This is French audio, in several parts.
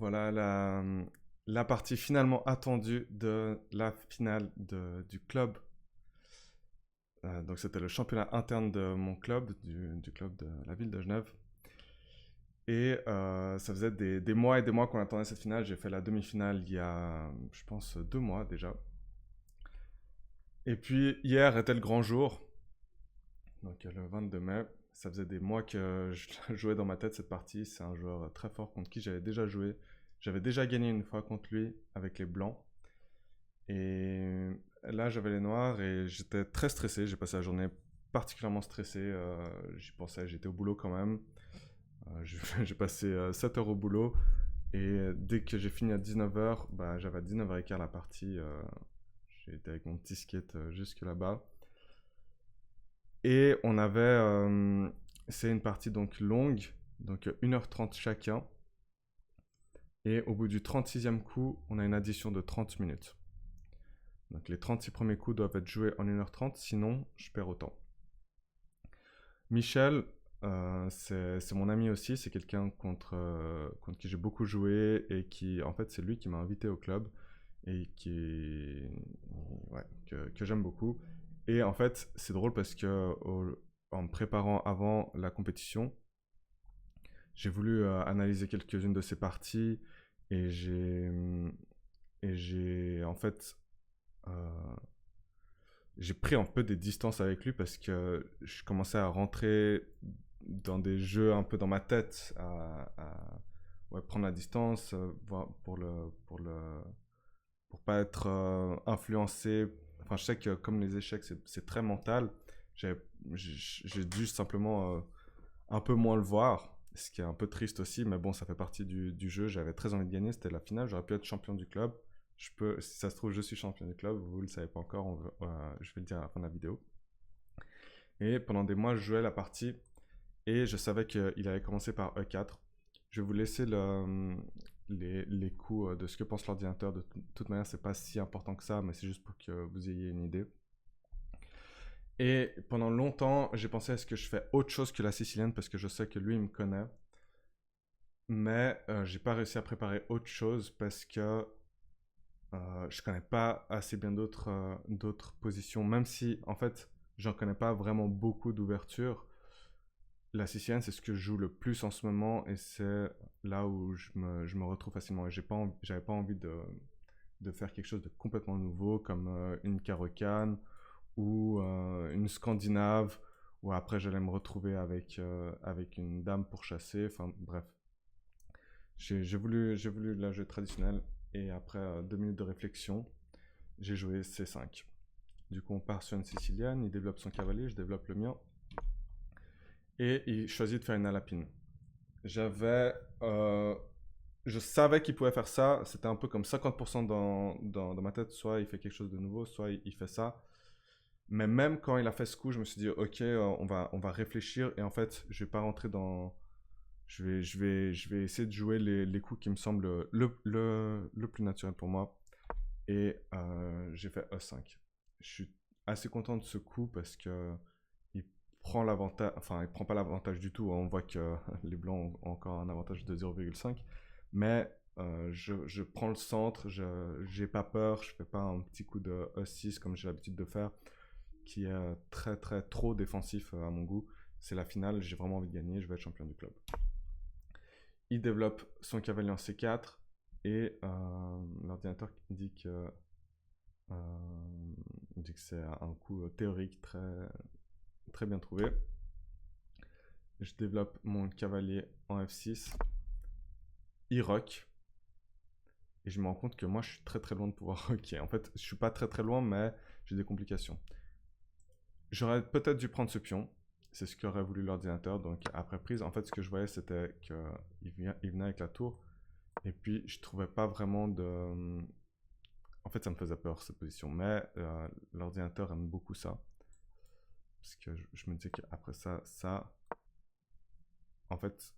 Voilà la partie finalement attendue de la finale du club. Donc c'était le championnat interne de mon club, du club de la ville de Genève. Et ça faisait des mois et des mois qu'on attendait cette finale. J'ai fait la demi-finale il y a, je pense, 2 mois déjà. Et puis hier était le grand jour, donc le 22 mai. Ça faisait des mois que je jouais dans ma tête cette partie. C'est un joueur très fort contre qui j'avais déjà joué. J'avais déjà gagné une fois contre lui avec les Blancs. Et là, j'avais les Noirs et j'étais très stressé. J'ai passé la journée particulièrement stressé. J'y pensais, j'étais au boulot quand même. J'ai passé 7 heures au boulot. Et dès que j'ai fini à 19h, bah, j'avais à 19h15 la partie. J'ai été avec mon petit skate jusque là-bas. Et on avait. C'est une partie donc longue, donc 1h30 chacun. Et au bout du 36e coup, on a une addition de 30 minutes. Donc les 36 premiers coups doivent être joués en 1h30, sinon je perds autant. Michel, c'est mon ami aussi, c'est quelqu'un contre qui j'ai beaucoup joué et qui, en fait, c'est lui qui m'a invité au club et ouais, que j'aime beaucoup. Et en fait, c'est drôle parce que en me préparant avant la compétition, j'ai voulu analyser quelques-unes de ses parties et j'ai en fait euh, j'ai pris un peu des distances avec lui parce que je commençais à rentrer dans des jeux un peu dans ma tête, ouais, prendre la distance, pour pas être influencé. Enfin, je sais que comme les échecs, c'est très mental. J'ai j'ai dû simplement un peu moins le voir, ce qui est un peu triste aussi, mais bon, ça fait partie du jeu. J'avais très envie de gagner, c'était la finale, j'aurais pu être champion du club. Si ça se trouve, je suis champion du club, vous le savez pas encore, je vais le dire à la fin de la vidéo. Et pendant des mois, je jouais la partie et je savais qu'il allait commencer par E4. Je vais vous laisser les coups de ce que pense l'ordinateur. De toute manière, c'est pas si important que ça, mais c'est juste pour que vous ayez une idée. Et pendant longtemps, j'ai pensé à ce que je fais autre chose que la sicilienne parce que je sais que lui, il me connaît. Mais j'ai pas réussi à préparer autre chose parce que je connais pas assez bien d'autres positions. Même si, en fait, j'en connais pas vraiment beaucoup d'ouverture. La sicilienne, c'est ce que je joue le plus en ce moment et c'est là où je me retrouve facilement. Et j'avais pas envie de faire quelque chose de complètement nouveau comme une carocane ou une scandinave où après j'allais me retrouver avec une dame pour chasser. Enfin bref, j'ai voulu la jeu traditionnel et après 2 minutes de réflexion, j'ai joué C5. Du coup, on part sur une sicilienne, il développe son cavalier, je développe le mien et il choisit de faire une alapine. J'avais. Je savais qu'il pouvait faire ça. C'était un peu comme 50% dans ma tête. Soit il fait quelque chose de nouveau, soit il fait ça. Mais même quand il a fait ce coup, je me suis dit, ok, on va réfléchir. Et en fait, je vais pas rentrer dans. Je vais essayer de jouer les coups qui me semblent le plus naturel pour moi. Et j'ai fait E5. Je suis assez content de ce coup parce que il prend l'avantage, enfin il prend pas l'avantage du tout. On voit que les blancs ont encore un avantage de 0,5. Mais je prends le centre, j'ai pas peur, je fais pas un petit coup de E6 comme j'ai l'habitude de faire, qui est très très trop défensif à mon goût. C'est la finale, j'ai vraiment envie de gagner, je vais être champion du club. Il développe son cavalier en C4 et l'ordinateur dit que c'est un coup théorique très, très bien trouvé. Je développe mon cavalier en F6. Il rock. Et je me rends compte que moi, je suis très très loin de pouvoir rocker. En fait, je suis pas très très loin, mais j'ai des complications. J'aurais peut-être dû prendre ce pion. C'est ce qu'aurait voulu l'ordinateur. Donc, après prise, en fait, ce que je voyais, c'était qu'il venait avec la tour. Et puis, je trouvais pas vraiment de. En fait, ça me faisait peur, cette position. Mais l'ordinateur aime beaucoup ça. Parce que je me disais qu'après ça. En fait,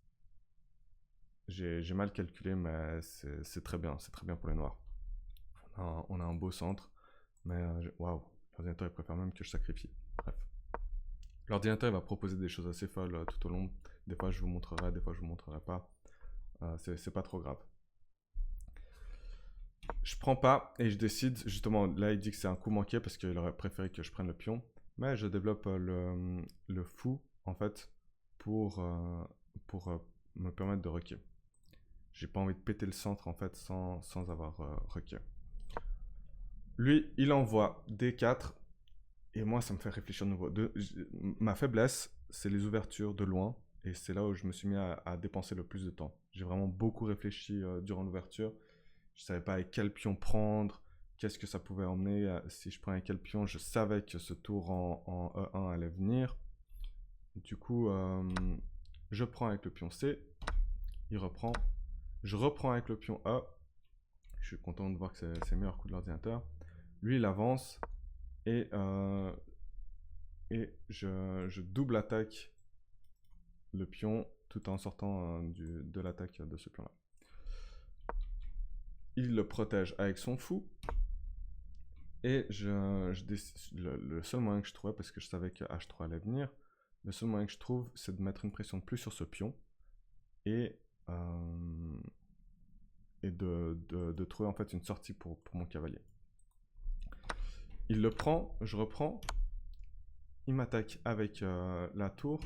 j'ai mal calculé, mais c'est très bien. C'est très bien pour les noirs. On a un beau centre. Mais waouh, l'ordinateur il préfère même que je sacrifie. Bref. L'ordinateur il va proposer des choses assez folles tout au long. Des fois je vous montrerai, des fois je vous montrerai pas. C'est pas trop grave. Je prends pas et je décide, justement, là il dit que c'est un coup manqué parce qu'il aurait préféré que je prenne le pion. Mais je développe le fou, en fait, pour me permettre de roquer. J'ai pas envie de péter le centre, en fait, sans avoir roqué. Lui, il envoie D4 et moi, ça me fait réfléchir de nouveau. Ma faiblesse, c'est les ouvertures de loin. Et c'est là où je me suis mis à dépenser le plus de temps. J'ai vraiment beaucoup réfléchi durant l'ouverture. Je savais pas avec quel pion prendre, qu'est-ce que ça pouvait emmener. Si je prenais quel pion, je savais que ce tour en E1 allait venir. Du coup, je prends avec le pion C. Il reprend. Je reprends avec le pion A. Je suis content de voir que c'est le meilleur coup de l'ordinateur. Lui, il avance. Et je double attaque le pion tout en sortant de l'attaque de ce pion-là. Il le protège avec son fou. Et le seul moyen que je trouvais, parce que je savais que H3 allait venir, le seul moyen que je trouve, c'est de mettre une pression de plus sur ce pion et de trouver en fait une sortie pour mon cavalier. Il le prend, je reprends, il m'attaque avec la tour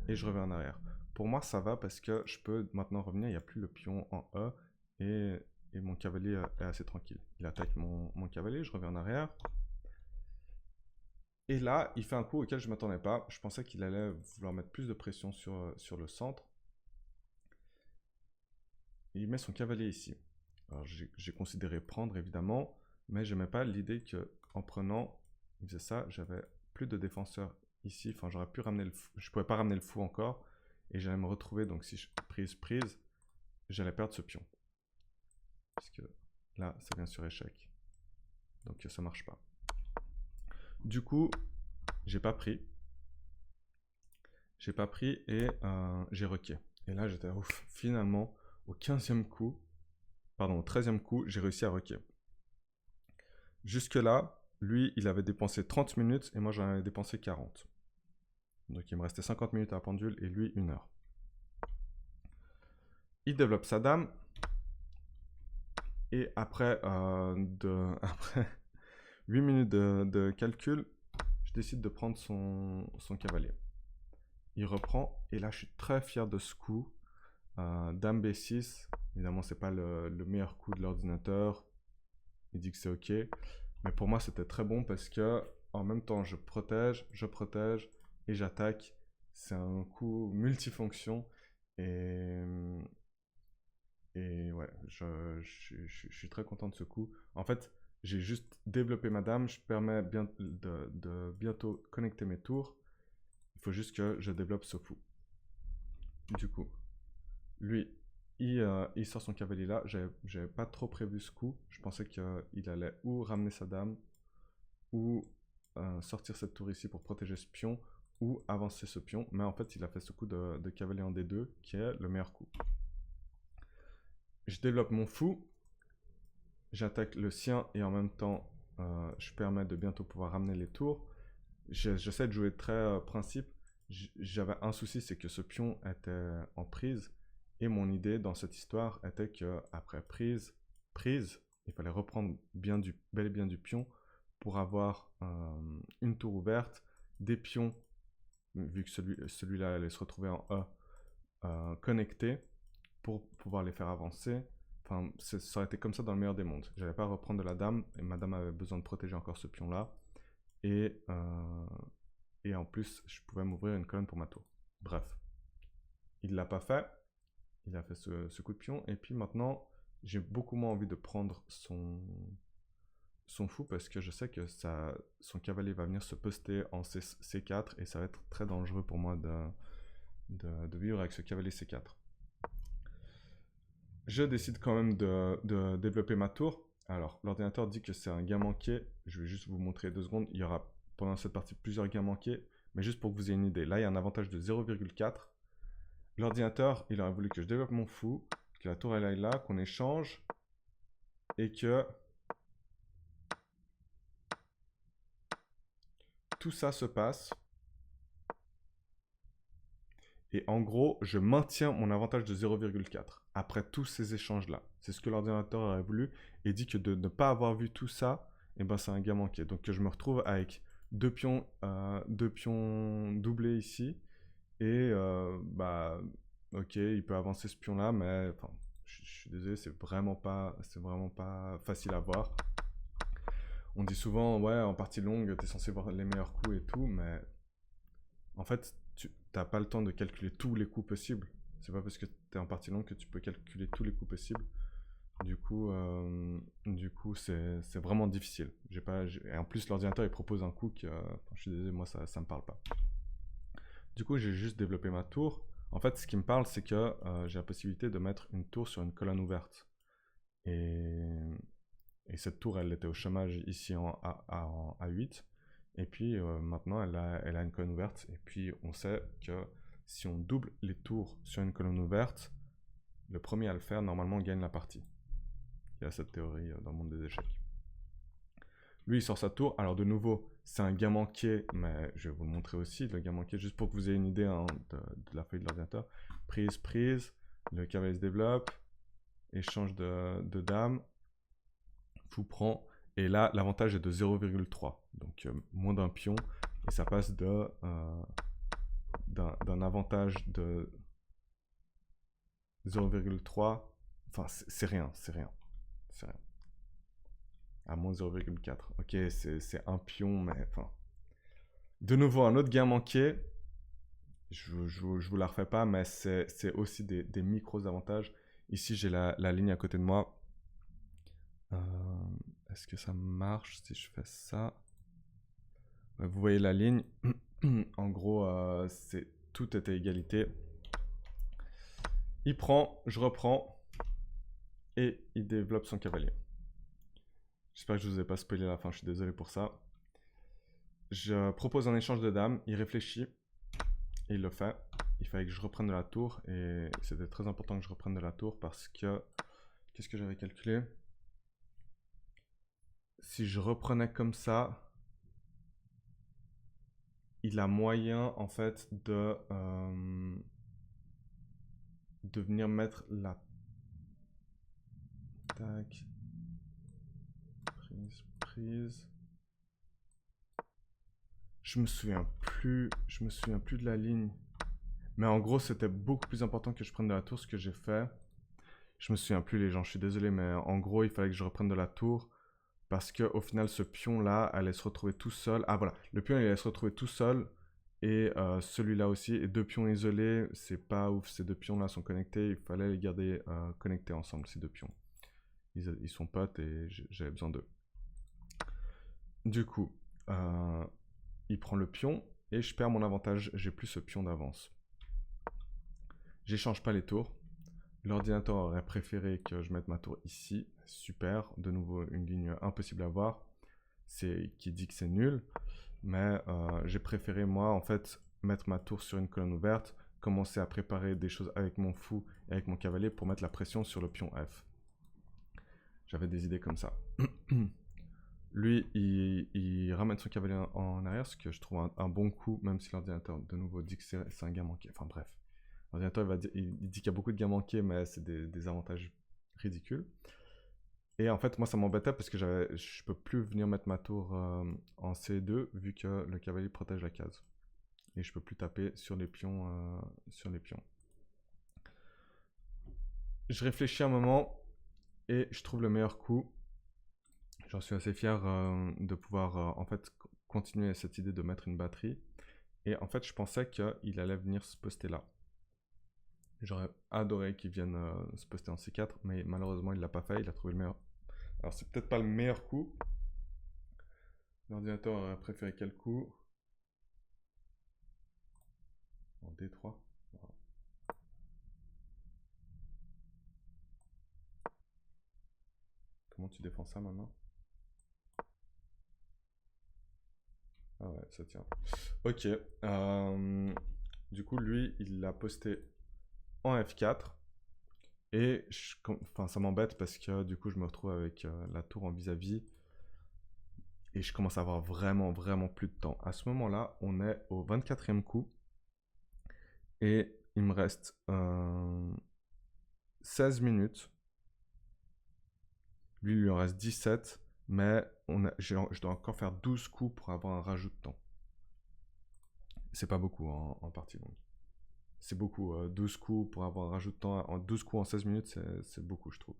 et je reviens en arrière. Pour moi, ça va parce que je peux maintenant revenir, il n'y a plus le pion en E et mon cavalier est assez tranquille. Il attaque mon cavalier, je reviens en arrière. Et là, il fait un coup auquel je ne m'attendais pas. Je pensais qu'il allait vouloir mettre plus de pression sur le centre. Il met son cavalier ici. Alors j'ai considéré prendre évidemment, mais je n'aimais pas l'idée qu'en prenant, il faisait ça, j'avais plus de défenseurs ici. Enfin, j'aurais pu ramener le fou. Je ne pouvais pas ramener le fou encore. Et j'allais me retrouver, donc si je prise, j'allais perdre ce pion. Parce que là, ça vient sur échec. Donc ça ne marche pas. Du coup, j'ai pas pris. J'ai pas pris et j'ai requé. Et là, j'étais ouf. Finalement, au 15e coup, pardon, au 13e coup, j'ai réussi à requer. Jusque-là, lui, il avait dépensé 30 minutes et moi, j'en avais dépensé 40. Donc, il me restait 50 minutes à la pendule et lui, 1 heure. Il développe sa dame. Et après, après 8 minutes de calcul, je décide de prendre son cavalier. Il reprend et là, je suis très fier de ce coup. Dame B6, évidemment, c'est pas le meilleur coup de l'ordinateur. Il dit que c'est ok. Mais pour moi, c'était très bon parce que en même temps, je protège et j'attaque. C'est un coup multifonction. Et ouais, je suis très content de ce coup. En fait, j'ai juste développé ma dame. Je permets de bientôt connecter mes tours. Il faut juste que je développe ce fou. Du coup, lui, il sort son cavalier là. J'avais pas trop prévu ce coup. Je pensais qu'il allait ou ramener sa dame, ou sortir cette tour ici pour protéger ce pion, ou avancer ce pion. Mais en fait, il a fait ce coup de cavalier en D2, qui est le meilleur coup. Je développe mon fou. J'attaque le sien et en même temps, je permets de bientôt pouvoir ramener les tours. J'essaie de jouer très principe. J'avais un souci, c'est que ce pion était en prise. Et mon idée dans cette histoire était qu'après prise, il fallait reprendre bel et bien du pion pour avoir une tour ouverte, des pions, vu que celui-là allait se retrouver en E, connectés pour pouvoir les faire avancer. Enfin, ça aurait été comme ça dans le meilleur des mondes. Je n'allais pas reprendre de la dame, et ma dame avait besoin de protéger encore ce pion-là. Et en plus, je pouvais m'ouvrir une colonne pour ma tour. Bref. Il ne l'a pas fait. Il a fait ce coup de pion. Et puis maintenant, j'ai beaucoup moins envie de prendre son fou parce que je sais que son cavalier va venir se poster en C4 et ça va être très dangereux pour moi de vivre avec ce cavalier C4. Je décide quand même de développer ma tour. Alors, l'ordinateur dit que c'est un gain manqué. Je vais juste vous montrer 2 secondes. Il y aura pendant cette partie plusieurs gains manqués. Mais juste pour que vous ayez une idée. Là, il y a un avantage de 0,4. L'ordinateur, il aurait voulu que je développe mon fou, que la tour elle aille là, qu'on échange. Et que tout ça se passe. Et en gros, je maintiens mon avantage de 0,4. après tous ces échanges-là. C'est ce que l'ordinateur aurait voulu et dit que de ne pas avoir vu tout ça, eh ben, c'est un gain manqué. Donc je me retrouve avec deux pions doublés ici et bah ok, il peut avancer ce pion-là, mais enfin, je suis désolé, c'est vraiment pas facile à voir. On dit souvent, ouais, en partie longue, t'es censé voir les meilleurs coups et tout, mais en fait, tu n'as pas le temps de calculer tous les coups possibles. C'est pas parce que tu es en partie longue que tu peux calculer tous les coups possibles. Du coup, c'est vraiment difficile. Et en plus, l'ordinateur il propose un coup que, je suis désolé, moi ça me parle pas. Du coup, j'ai juste développé ma tour. En fait, ce qui me parle, c'est que j'ai la possibilité de mettre une tour sur une colonne ouverte. Et, et cette tour, elle était au chômage ici en A8. Et puis maintenant, elle a une colonne ouverte. Et puis, on sait que si on double les tours sur une colonne ouverte, le premier à le faire, normalement, gagne la partie. Il y a cette théorie dans le monde des échecs. Lui, il sort sa tour. Alors, de nouveau, c'est un gain manqué, mais je vais vous le montrer aussi, le gain manqué, juste pour que vous ayez une idée hein, de la feuille de l'ordinateur. Prise, prise, le cavalier se développe, échange de dames, fou prend, et là, l'avantage est de 0,3, donc moins d'un pion, et ça passe d'un avantage de 0,3, enfin, c'est rien, c'est rien, c'est rien. À moins 0,4. Ok, c'est un pion, mais enfin. De nouveau, un autre gain manqué. Je vous la refais pas, mais c'est aussi des micros avantages. Ici, j'ai la ligne à côté de moi. Est-ce que ça marche si je fais ça? Vous voyez la ligne. En gros, tout est à égalité. Il prend, je reprends, et il développe son cavalier. J'espère que je vous ai pas spoilé la fin, je suis désolé pour ça. Je propose un échange de dames, il réfléchit, et il le fait. Il fallait que je reprenne de la tour, et c'était très important que je reprenne de la tour parce que... Qu'est-ce que j'avais calculé? Si je reprenais comme ça, il a moyen en fait de venir mettre la... Tac. Prise, prise. Je me souviens plus de la ligne. Mais en gros, c'était beaucoup plus important que je prenne de la tour, ce que j'ai fait. Je me souviens plus les gens, je suis désolé, mais en gros, il fallait que je reprenne de la tour. Parce qu'au final, ce pion-là allait se retrouver tout seul. Ah voilà, le pion il allait se retrouver tout seul. Et celui-là aussi. Et deux pions isolés, c'est pas ouf. Ces deux pions-là sont connectés. Il fallait les garder connectés ensemble, ces deux pions. Ils sont potes et j'avais besoin d'eux. Du coup, il prend le pion et je perds mon avantage. J'ai plus ce pion d'avance. J'échange pas les tours. L'ordinateur aurait préféré que je mette ma tour ici. Super. De nouveau, une ligne impossible à voir. Qui dit que c'est nul. Mais j'ai préféré, moi, en fait, mettre ma tour sur une colonne ouverte, commencer à préparer des choses avec mon fou et avec mon cavalier pour mettre la pression sur le pion F. J'avais des idées comme ça. Lui, il ramène son cavalier en arrière, ce que je trouve un bon coup, même si l'ordinateur, de nouveau, dit que c'est un gain manqué. Enfin bref. L'ordinateur, il dit qu'il y a beaucoup de gains manqués, mais c'est des avantages ridicules. Et en fait, moi, ça m'embêtait parce que je peux plus venir mettre ma tour en C2 vu que le cavalier protège la case. Et je peux plus taper sur les pions. Je réfléchis un moment et je trouve le meilleur coup. J'en suis assez fier de pouvoir en fait continuer cette idée de mettre une batterie. Et en fait, je pensais qu'il allait venir se poster là. J'aurais adoré qu'il vienne se poster en C4, mais malheureusement, il l'a pas fait. Il a trouvé le meilleur. Alors, c'est peut-être pas le meilleur coup. L'ordinateur aurait préféré quel coup? En D3. Wow. Comment tu défends ça maintenant? Ah ouais, ça tient. Ok. Du coup, lui, il l'a posté en F4. Et ça m'embête parce que du coup, je me retrouve avec la tour en vis-à-vis. Et je commence à avoir vraiment, vraiment plus de temps. À ce moment-là, on est au 24e coup. Et il me reste 16 minutes. Lui, il lui en reste 17. Mais je dois encore faire 12 coups pour avoir un rajout de temps. C'est pas beaucoup en partie longue. C'est beaucoup. 12 coups pour avoir un rajout de temps. 12 coups en 16 minutes, c'est beaucoup, je trouve.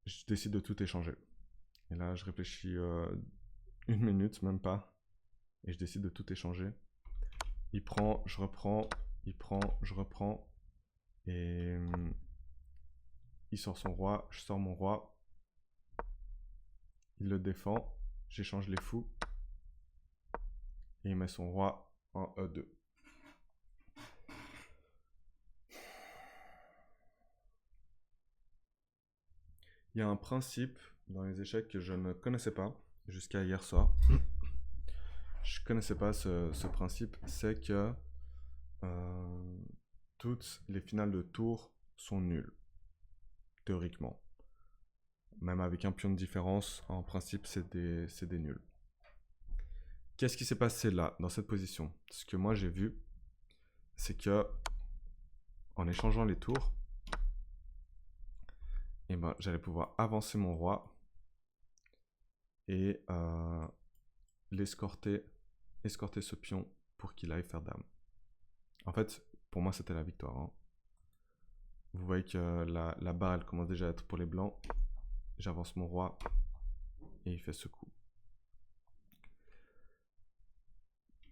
Je décide de tout échanger. Et là, je réfléchis 1 minute, même pas. Et je décide de tout échanger. Il prend, je reprends. Il prend, je reprends. Et il sort son roi. Je sors mon roi. Il le défend. J'échange les fous. Et il met son roi en E2. Il y a un principe dans les échecs que je ne connaissais pas jusqu'à hier soir. Je connaissais pas ce principe. C'est que toutes les finales de tour sont nulles, théoriquement. Même avec un pion de différence, en principe, c'est des nuls. Qu'est-ce qui s'est passé là, dans cette position? Ce que moi j'ai vu, c'est que en échangeant les tours, eh ben, j'allais pouvoir avancer mon roi et escorter ce pion pour qu'il aille faire dame. En fait, pour moi, c'était la victoire. Hein. Vous voyez que la barre, elle commence déjà à être pour les blancs. J'avance mon roi et il fait ce coup.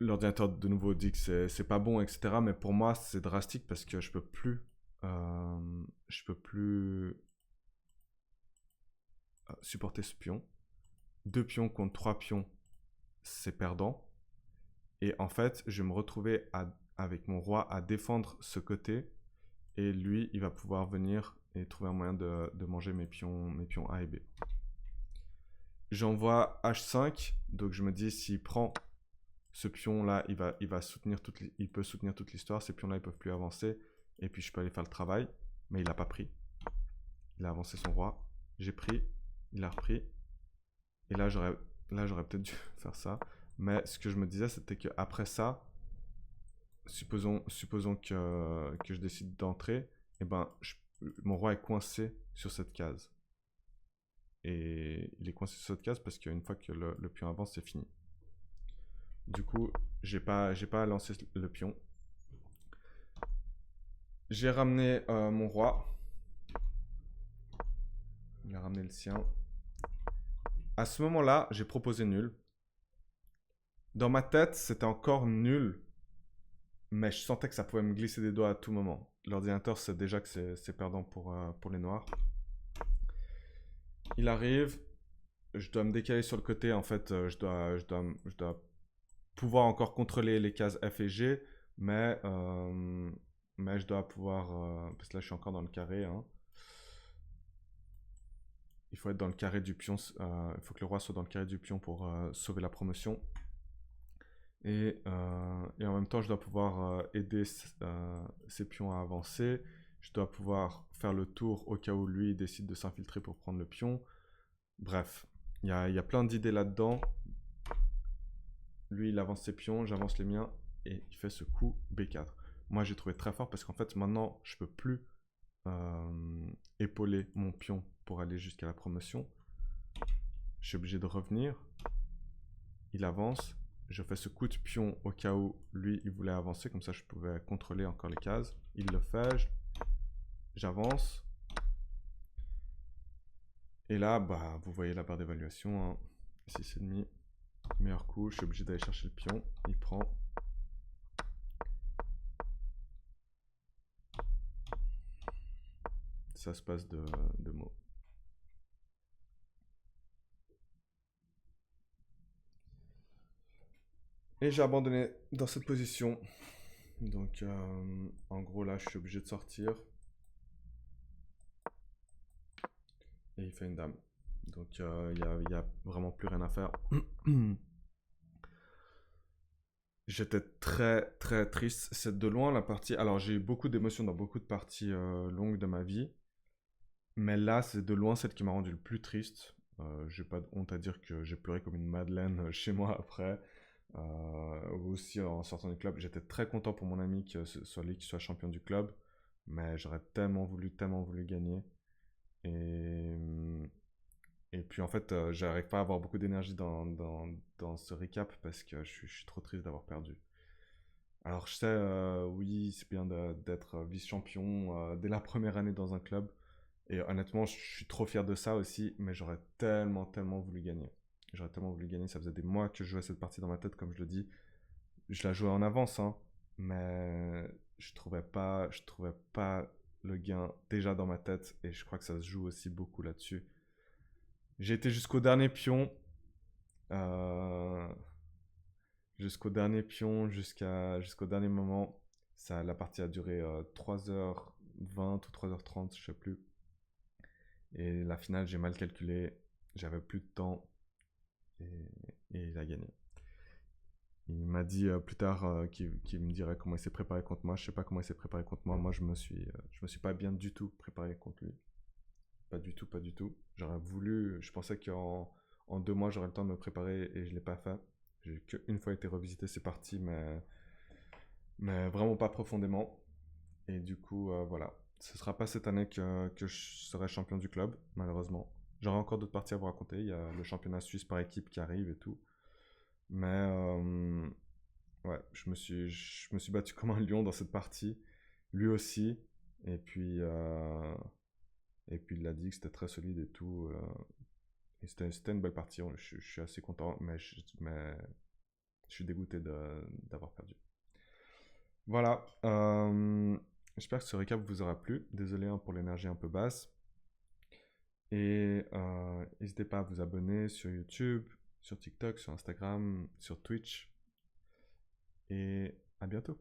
L'ordinateur de nouveau dit que c'est pas bon, etc. Mais pour moi, c'est drastique parce que je peux plus supporter ce pion. 2 pions contre 3 pions, c'est perdant. Et en fait, je vais me retrouver avec mon roi à défendre ce côté. Et lui, il va pouvoir venir et trouver un moyen de manger mes pions A et B. J'envoie H5. Donc je me dis, s'il prend ce pion-là, il peut soutenir toute l'histoire. Ces pions-là, ils peuvent plus avancer. Et puis je peux aller faire le travail. Mais il n'a pas pris. Il a avancé son roi. J'ai pris. Il a repris. Et là, j'aurais peut-être dû faire ça. Mais ce que je me disais, c'était qu'après ça, supposons que je décide d'entrer, et ben, mon roi est coincé sur cette case. Et il est coincé sur cette case parce qu'une fois que le pion avance, c'est fini. Du coup, j'ai pas à lancer le pion. J'ai ramené mon roi. Il a ramené le sien. À ce moment-là, j'ai proposé nul. Dans ma tête, c'était encore nul. Mais je sentais que ça pouvait me glisser des doigts à tout moment. L'ordinateur sait déjà que c'est perdant pour les noirs. Il arrive. Je dois me décaler sur le côté. En fait, je dois pouvoir encore contrôler les cases F et G. Mais je dois pouvoir... parce que là, je suis encore dans le carré. Hein. Il faut être dans le carré du pion. Il faut que le roi soit dans le carré du pion pour sauver la promotion. Et en même temps, je dois pouvoir aider ces pions à avancer. Je dois pouvoir faire le tour au cas où lui décide de s'infiltrer pour prendre le pion. Bref, il y a plein d'idées là-dedans. Lui, il avance ses pions, j'avance les miens. Et il fait ce coup B4. Moi, j'ai trouvé très fort parce qu'en fait, maintenant, je peux plus épauler mon pion pour aller jusqu'à la promotion. Je suis obligé de revenir. Il avance. Je fais ce coup de pion au cas où lui, il voulait avancer. Comme ça, je pouvais contrôler encore les cases. Il le fait. J'avance. Et là, bah, vous voyez la barre d'évaluation. Hein. 6,5. Meilleur coup. Je suis obligé d'aller chercher le pion. Il prend. Ça se passe de mots. Et j'ai abandonné dans cette position. Donc, en gros, là, je suis obligé de sortir. Et il fait une dame. Donc, il y a vraiment plus rien à faire. J'étais très, très triste. C'est de loin la partie... Alors, j'ai eu beaucoup d'émotions dans beaucoup de parties longues de ma vie. Mais là, c'est de loin celle qui m'a rendu le plus triste. J'ai pas de honte à dire que j'ai pleuré comme une madeleine chez moi après. Aussi en sortant du club, j'étais très content pour mon ami que ce soit lui qui soit champion du club. Mais j'aurais tellement voulu gagner. Et, et puis en fait, j'arrive pas à avoir beaucoup d'énergie dans ce recap parce que je suis trop triste d'avoir perdu. Alors je sais, oui, c'est bien d'être vice-champion dès la première année dans un club. Et honnêtement, je suis trop fier de ça aussi, mais j'aurais tellement voulu gagner. J'aurais tellement voulu gagner, ça faisait des mois que je jouais cette partie dans ma tête, comme je le dis. Je la jouais en avance, hein, mais je trouvais pas le gain déjà dans ma tête, et je crois que ça se joue aussi beaucoup là-dessus. J'ai été euh, jusqu'au dernier pion, jusqu'au dernier moment. Ça, la partie a duré 3h20 ou 3h30, je sais plus. Et la finale, j'ai mal calculé, j'avais plus de temps, et, et il a gagné. Il m'a dit plus tard qu'il me dirait comment il s'est préparé contre moi. Je sais pas comment il s'est préparé contre moi. Moi, je me suis pas bien du tout préparé contre lui. Pas du tout, pas du tout. J'aurais voulu, je pensais en 2 mois, j'aurais le temps de me préparer et je l'ai pas fait. J'ai qu'une fois été revisiter ces parties, mais vraiment pas profondément. Et du coup, voilà. Ce sera pas cette année que je serai champion du club, malheureusement. J'aurai encore d'autres parties à vous raconter. Il y a le championnat suisse par équipe qui arrive et tout. Mais ouais, je me suis battu comme un lion dans cette partie. Lui aussi. Et puis, euh, et puis il a dit que c'était très solide et tout. Et c'était une belle partie. Je suis assez content, mais je suis dégoûté d'avoir perdu. Voilà. J'espère que ce récap vous aura plu. Désolé hein, pour l'énergie un peu basse. Et n'hésitez pas à vous abonner sur YouTube, sur TikTok, sur Instagram, sur Twitch. Et à bientôt.